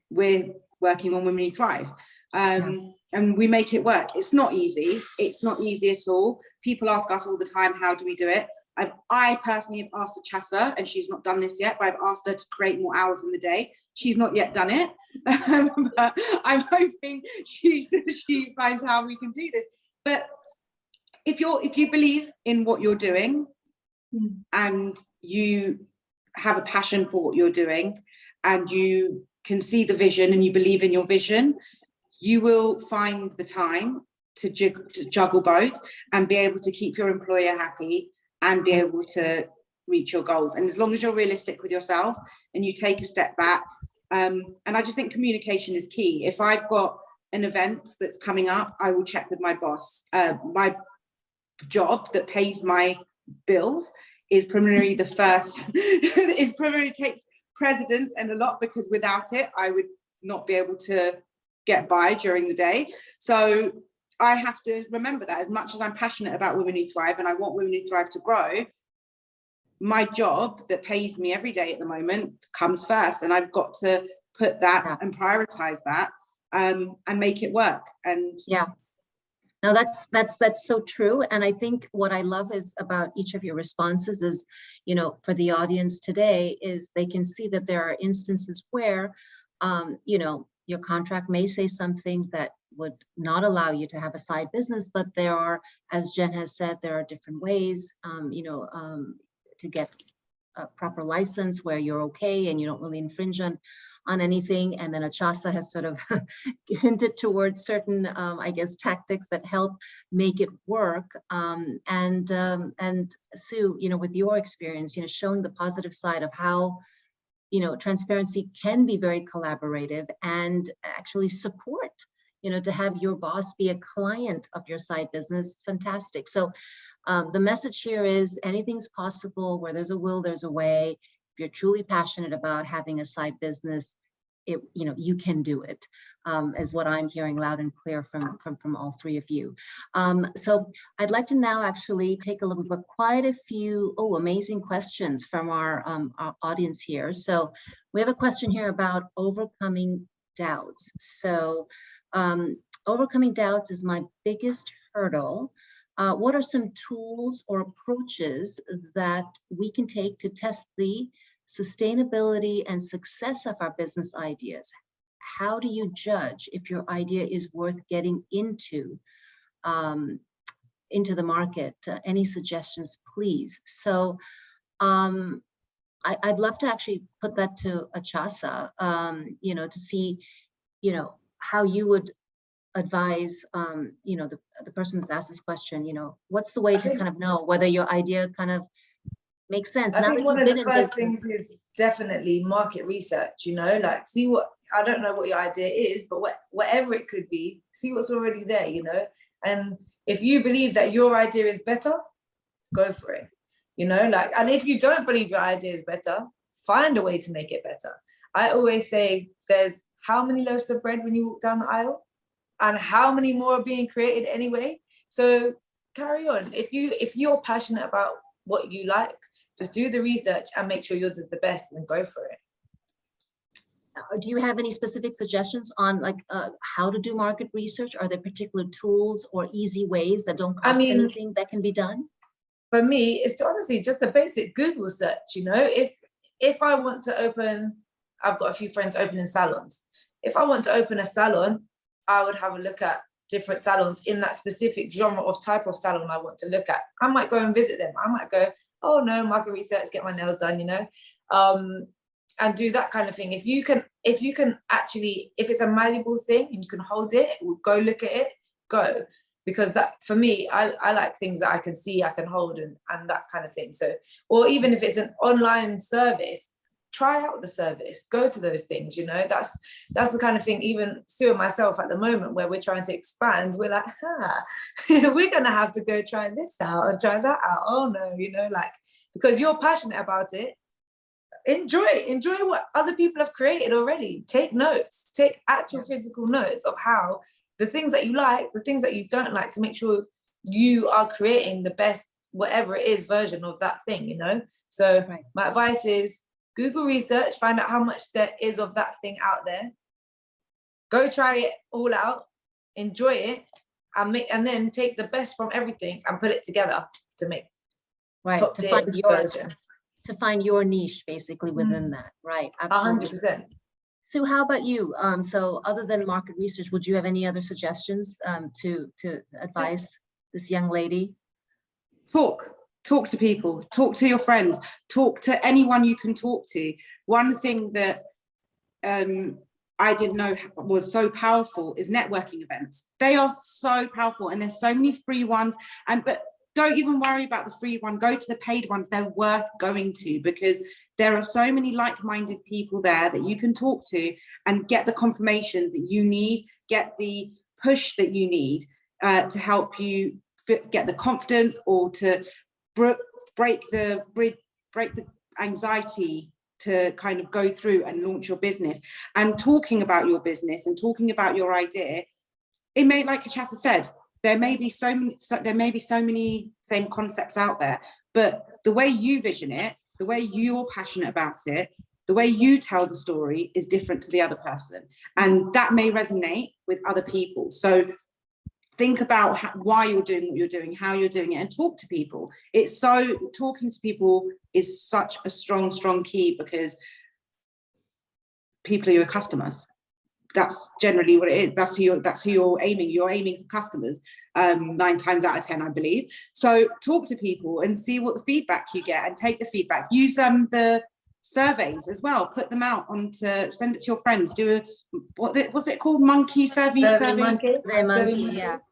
we're working on Women Who Thrive. And we make it work. It's not easy. It's not easy at all. People ask us all the time, how do we do it? I personally have asked Achasah, and she's not done this yet, but I've asked her to create more hours in the day. She's not yet done it, but I'm hoping she finds how we can do this. But if you believe in what you're doing, and you have a passion for what you're doing, and you can see the vision, and you believe in your vision, you will find the time to juggle both and be able to keep your employer happy and be able to reach your goals. And as long as you're realistic with yourself and you take a step back, and I just think communication is key. If I've got an event that's coming up, I will check with my boss. My job that pays my bills is primarily the first, takes precedence and a lot, because without it, I would not be able to get by during the day. So I have to remember that, as much as I'm passionate about Women Who Thrive and I want Women Who Thrive to grow, my job that pays me every day at the moment comes first, and I've got to put that and prioritize that and make it work. And no, that's so true. And I think what I love is about each of your responses is, you know, for the audience today, is they can see that there are instances where, you know, your contract may say something that would not allow you to have a side business, but there are, as Jen has said, there are different ways, you know, to get a proper license where you're okay and you don't really infringe on anything. And then Achasah has sort of hinted towards certain, I guess, tactics that help make it work. And Sue, you know, with your experience, you know, showing the positive side of how, you know, transparency can be very collaborative and actually support, you know, to have your boss be a client of your side business, fantastic. So the message here is anything's possible. Where there's a will, there's a way. If you're truly passionate about having a side business, you know, you can do it, is what I'm hearing loud and clear from all three of you. So I'd like to now actually take a look. We've got quite a few amazing questions from our audience here. So we have a question here about overcoming doubts. So overcoming doubts is my biggest hurdle. What are some tools or approaches that we can take to test the sustainability and success of our business ideas? How do you judge if your idea is worth getting into the market? Any suggestions, please? So I'd love to actually put that to Achasah, you know, to see, you know, how you would advise, you know, the person that's asked this question, you know, what's the way to kind of know whether your idea kind of makes sense? I think one of the first things is definitely market research, you know, like see what, I don't know what your idea is, but whatever it could be, see what's already there, you know, and if you believe that your idea is better, go for it, you know, like, and if you don't believe your idea is better, find a way to make it better. I always say there's how many loaves of bread when you walk down the aisle, and how many more are being created anyway. So carry on. If you're passionate about what you like, just do the research and make sure yours is the best and go for it. Do you have any specific suggestions on like how to do market research? Are there particular tools or easy ways that don't cost anything that can be done? For me, it's honestly just a basic Google search, you know. If I want to open, I've got a few friends opening salons. If I want to open a salon, I would have a look at different salons in that specific genre of type of salon I want to look at. I might go and visit them. I might go, oh no, market research, get my nails done, you know, and do that kind of thing. If you can actually, if it's a malleable thing and you can hold it, go look at it, go. Because that, for me, I like things that I can see, I can hold and that kind of thing. So, or even if it's an online service, try out the service, go to those things, you know, that's the kind of thing. Even Sue and myself at the moment where we're trying to expand, we're like, we're gonna have to go try this out and try that out. Oh no, you know, like, because you're passionate about it, enjoy what other people have created already. Take notes, take actual physical notes of how the things that you like, the things that you don't like, to make sure you are creating the best, whatever it is, version of that thing, you know. So my advice is, Google research, find out how much there is of that thing out there. Go try it all out, enjoy it, and then take the best from everything and put it together to make top tier version. To find your niche basically within that, right? Absolutely. 100%. So how about you? So other than market research, would you have any other suggestions to advise this young lady? Talk to people, talk to your friends, talk to anyone you can talk to. One thing that I didn't know was so powerful is networking events. They are so powerful, and there's so many free ones. But don't even worry about the free one. Go to the paid ones. They're worth going to, because there are so many like-minded people there that you can talk to and get the confirmation that you need, get the push that you need to help you get the confidence, or to break the anxiety to kind of go through and launch your business. And talking about your business and talking about your idea, it may, like Achasah said, there may be so many same concepts out there, but the way you vision it, the way you're passionate about it, the way you tell the story is different to the other person. And that may resonate with other people. So think about why you're doing what you're doing, how you're doing it, and talk to people. Talking to people is such a strong key, because people are your customers. That's generally what it is. That's who you're aiming. You're aiming for customers 9 times out of 10, I believe. So talk to people and see what the feedback you get, and take the feedback. Use the surveys as well. Put them out send it to your friends. Do what's it called? Monkey survey. Monkey,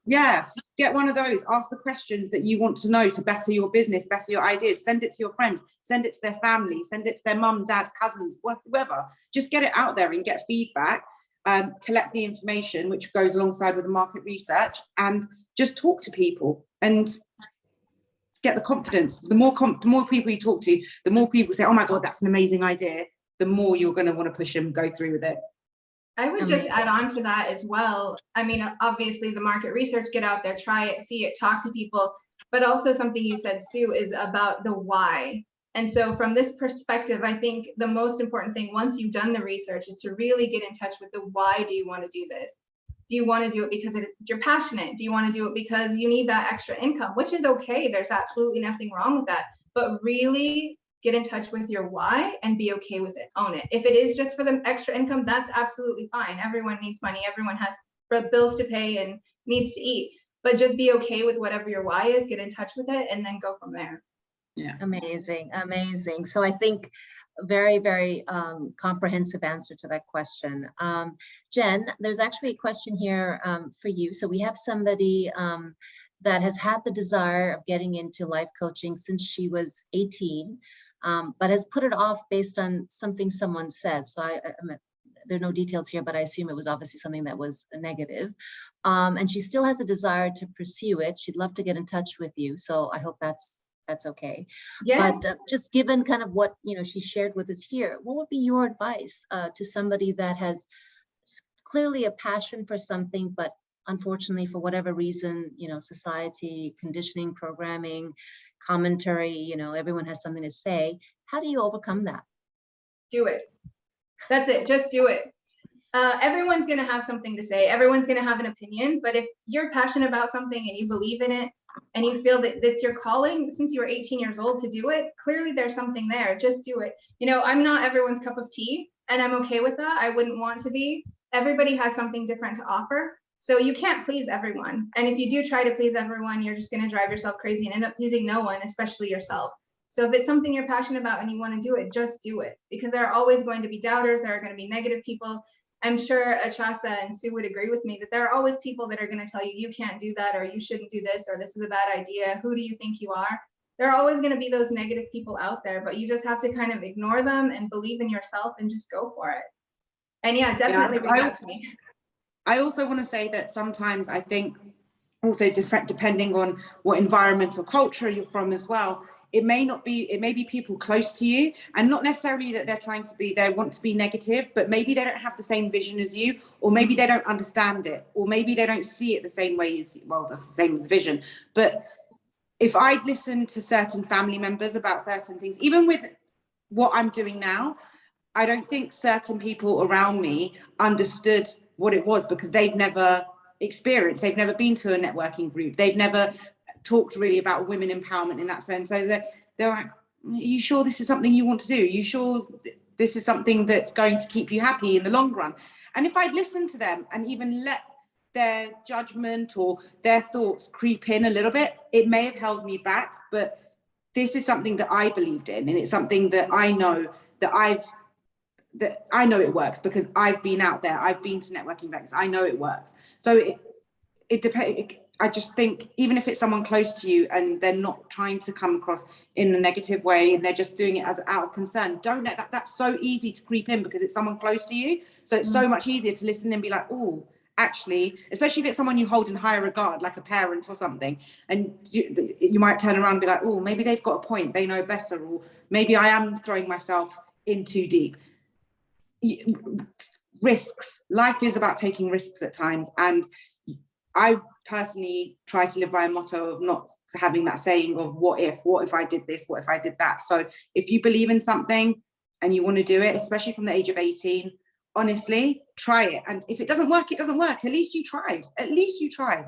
Yeah. Get one of those. Ask the questions that you want to know to better your business, better your ideas. Send it to your friends. Send it to their family. Send it to their mum, dad, cousins, whoever. Just get it out there and get feedback. Collect the information, which goes alongside with the market research, and just talk to people and get the confidence. The more people you talk to, the more people say, oh my God, that's an amazing idea, the more you're going to want to push them, go through with it. I would just add on to that as well. I mean, obviously the market research, get out there, try it, see it, talk to people, but also something you said, Sue, is about the why. And so from this perspective, I think the most important thing, once you've done the research, is to really get in touch with the why do you want to do this? Do you want to do it because you're passionate? Do you want to do it because you need that extra income, which is okay. There's absolutely nothing wrong with that. But really get in touch with your why and be okay with it. Own it. If it is just for the extra income, that's absolutely fine. Everyone needs money. Everyone has bills to pay and needs to eat. But just be okay with whatever your why is, get in touch with it, and then go from there. Yeah. Amazing. So I think very, very comprehensive answer to that question. Jen, there's actually a question here for you. So we have somebody that has had the desire of getting into life coaching since she was 18, but has put it off based on something someone said. So there are no details here, but I assume it was obviously something that was negative. And she still has a desire to pursue it. She'd love to get in touch with you. So I hope that's okay. Yes. But just given kind of what she shared with us here, what would be your advice to somebody that has clearly a passion for something, but unfortunately for whatever reason, society, conditioning, programming, commentary, everyone has something to say. How do you overcome that? Do it. That's it. Just do it. Everyone's going to have something to say. Everyone's going to have an opinion. But if you're passionate about something and you believe in it, and you feel that it's your calling since you were 18 years old to do it, clearly there's something there. Just do it. I'm not everyone's cup of tea, and I'm okay with that. I wouldn't want to be. Everybody has something different to offer. So you can't please everyone. And if you do try to please everyone, you're just going to drive yourself crazy and end up pleasing no one, especially yourself. So if it's something you're passionate about and you want to do it, just do it, because there are always going to be doubters. There are going to be negative people. I'm sure Achasah and Sue would agree with me that there are always people that are going to tell you, you can't do that, or you shouldn't do this, or this is a bad idea. Who do you think you are? There are always going to be those negative people out there, but you just have to kind of ignore them and believe in yourself and just go for it. And yeah, definitely reach out to me. I also want to say that sometimes I think also depending on what environment or culture you're from as well, it may be people close to you, and not necessarily that they want to be negative, but maybe they don't have the same vision as you, or maybe they don't understand it, or maybe they don't see it the same way as, well, that's the same as vision. But if I listen to certain family members about certain things, even with what I'm doing now, I don't think certain people around me understood what it was, because they've never experienced, they've never been to a networking group, they've never talked really about women empowerment in that sense. So they're like, are you sure this is something you want to do? Are you sure this is something that's going to keep you happy in the long run? And if I'd listened to them and even let their judgment or their thoughts creep in a little bit, it may have held me back. But this is something that I believed in, and it's something that I know it works, because I've been out there, I've been to networking events, I know it works. So it depends. I just think even if it's someone close to you and they're not trying to come across in a negative way and they're just doing it as out of concern, don't let that. That's so easy to creep in because it's someone close to you. So it's so much easier to listen and be like, oh, actually, especially if it's someone you hold in higher regard, like a parent or something, and you might turn around and be like, oh, maybe they've got a point, they know better, or maybe I am throwing myself in too deep. Risks. Life is about taking risks at times, and I personally try to live by a motto of not having that saying of what if I did this, what if I did that. So if you believe in something and you want to do it, especially from the age of 18, honestly, try it. And if it doesn't work, it doesn't work. At least you tried. At least you tried.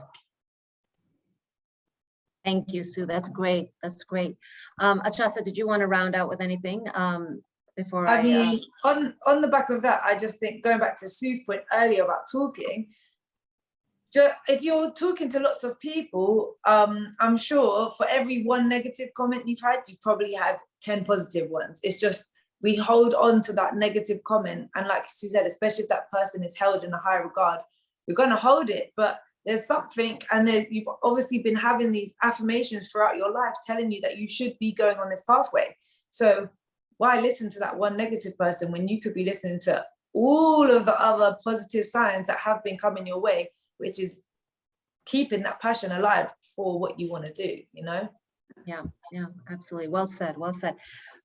Thank you, Sue. That's great. That's great. Achasah, did you want to round out with anything before I mean, on the back of that, I just think, going back to Sue's point earlier about talking, if you're talking to lots of people, I'm sure for every one negative comment you've had, you've probably had 10 positive ones. It's just, we hold on to that negative comment. And like Sue said, especially if that person is held in a high regard, we're going to hold it. But there's something, and you've obviously been having these affirmations throughout your life telling you that you should be going on this pathway. So why listen to that one negative person when you could be listening to all of the other positive signs that have been coming your way, which is keeping that passion alive for what you want to do, you know? Yeah, absolutely. Well said, well said.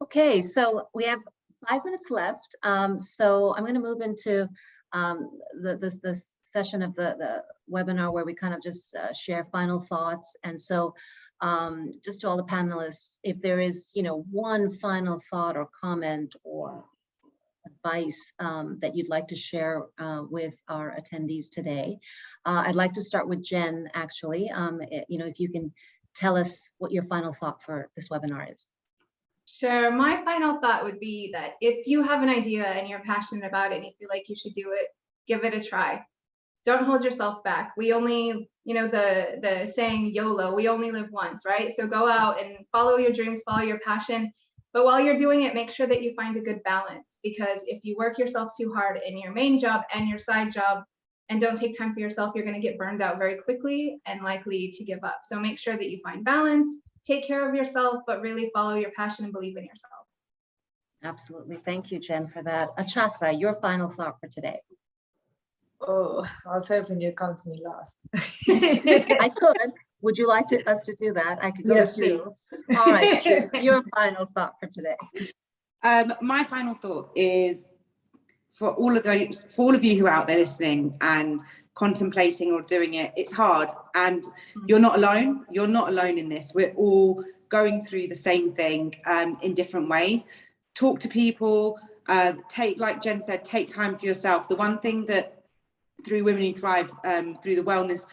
Okay, so we have 5 minutes left. So I'm going to move into the session of the webinar where we kind of just share final thoughts. And so just to all the panelists, if there is, one final thought or comment or advice that you'd like to share with our attendees today. I'd like to start with Jen, actually. If you can tell us what your final thought for this webinar is. Sure. My final thought would be that if you have an idea and you're passionate about it and you feel like you should do it, give it a try. Don't hold yourself back. We only, the saying YOLO, we only live once, right? So go out and follow your dreams, follow your passion. But while you're doing it, make sure that you find a good balance, because if you work yourself too hard in your main job and your side job and don't take time for yourself, you're going to get burned out very quickly and likely to give up. So make sure that you find balance, take care of yourself, but really follow your passion and believe in yourself. Absolutely. Thank you, Jen, for that. Achasah, your final thought for today. Oh, I was hoping you'd come to me last. I could. Would you like us to do that? I could go Yes, to Sue. All right, Sue, your final thought for today. My final thought is for all of you who are out there listening and contemplating or doing it, it's hard, and you're not alone. You're not alone in this. We're all going through the same thing in different ways. Talk to people. Like Jen said, take time for yourself. The one thing that through Women Who Thrive, through the wellness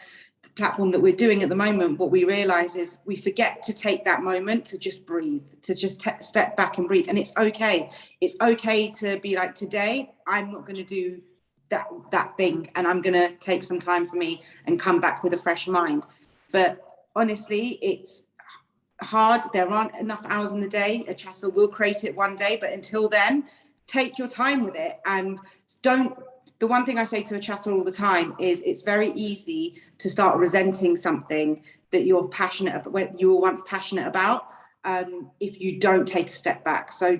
platform that we're doing at the moment, what we realize is we forget to take that moment to just breathe, to just step back and breathe. And it's okay. It's okay to be like, today, I'm not going to do that thing, and I'm going to take some time for me and come back with a fresh mind. But honestly, it's hard. There aren't enough hours in the day. Achasah will create it one day, but until then, take your time with it. And the one thing I say to Achasah all the time is it's very easy to start resenting something that you were once passionate about if you don't take a step back. So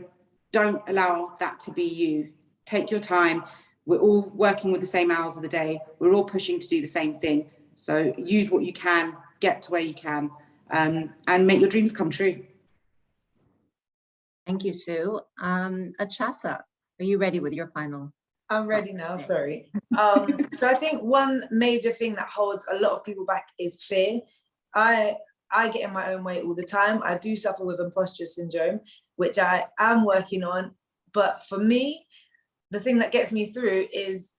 don't allow that to be you. Take your time. We're all working with the same hours of the day. We're all pushing to do the same thing. So use what you can, get to where you can, and make your dreams come true. Thank you, Sue. Achasah, are you ready with your final? I'm ready now, sorry. So I think one major thing that holds a lot of people back is fear. I get in my own way all the time. I do suffer with imposter syndrome, which I am working on. But for me, the thing that gets me through is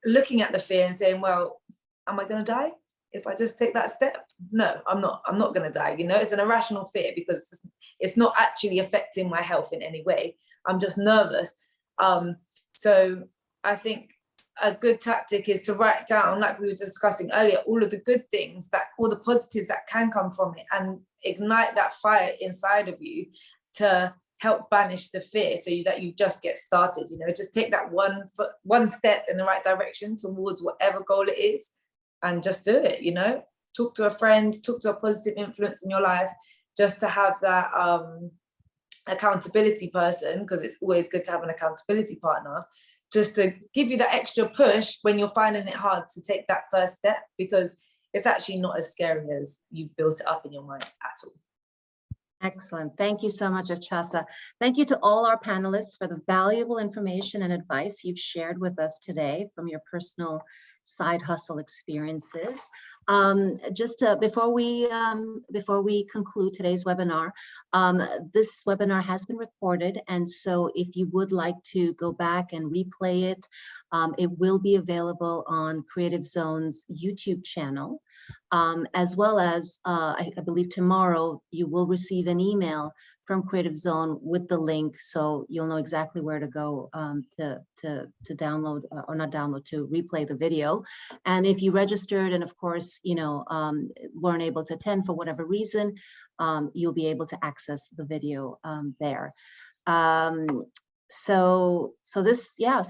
looking at the fear and saying, well, am I going to die if I just take that step? No, I'm not going to die. It's an irrational fear because it's not actually affecting my health in any way. I'm just nervous. So I think a good tactic is to write down, like we were discussing earlier, all of the good things, all the positives that can come from it, and ignite that fire inside of you to help banish the fear, so that you just get started. Just take that one step in the right direction towards whatever goal it is, and just do it. Talk to a friend, talk to a positive influence in your life, just to have that accountability person, because it's always good to have an accountability partner, just to give you that extra push when you're finding it hard to take that first step, because it's actually not as scary as you've built it up in your mind at all. Excellent. Thank you so much, Achasah. Thank you to all our panelists for the valuable information and advice you've shared with us today from your personal side hustle experiences. Just before we conclude today's webinar, this webinar has been recorded, and so if you would like to go back and replay it, it will be available on Creative Zone's YouTube channel, as well as I believe tomorrow you will receive an email from Creative Zone with the link, so you'll know exactly where to go to download or not download, to replay the video. And if you registered and of course, you know, weren't able to attend for whatever reason, you'll be able to access the video there. So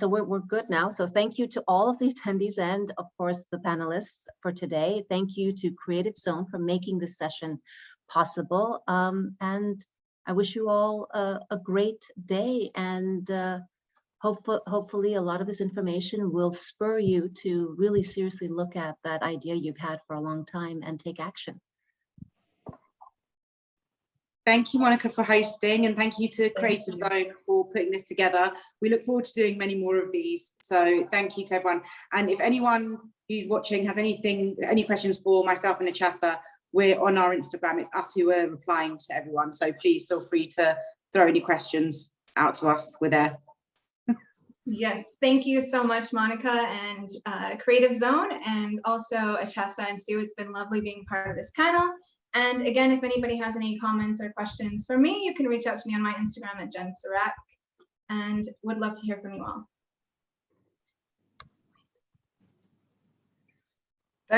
we're good now. So thank you to all of the attendees and of course the panelists for today. Thank you to Creative Zone for making this session possible. And I wish you all a great day, and hopefully a lot of this information will spur you to really seriously look at that idea you've had for a long time and take action. Thank you, Monica, for hosting, and thank you to Creative Zone for putting this together. We look forward to doing many more of these. So thank you to everyone. And if anyone who's watching has any questions for myself and Achasah, we're on our Instagram. It's us who are replying to everyone. So please feel free to throw any questions out to us. We're there. Yes, thank you so much, Monica and Creative Zone, and also Achasah and Sue. It's been lovely being part of this panel. And again, if anybody has any comments or questions for me, you can reach out to me on my Instagram at Jen Serak, and would love to hear from you all.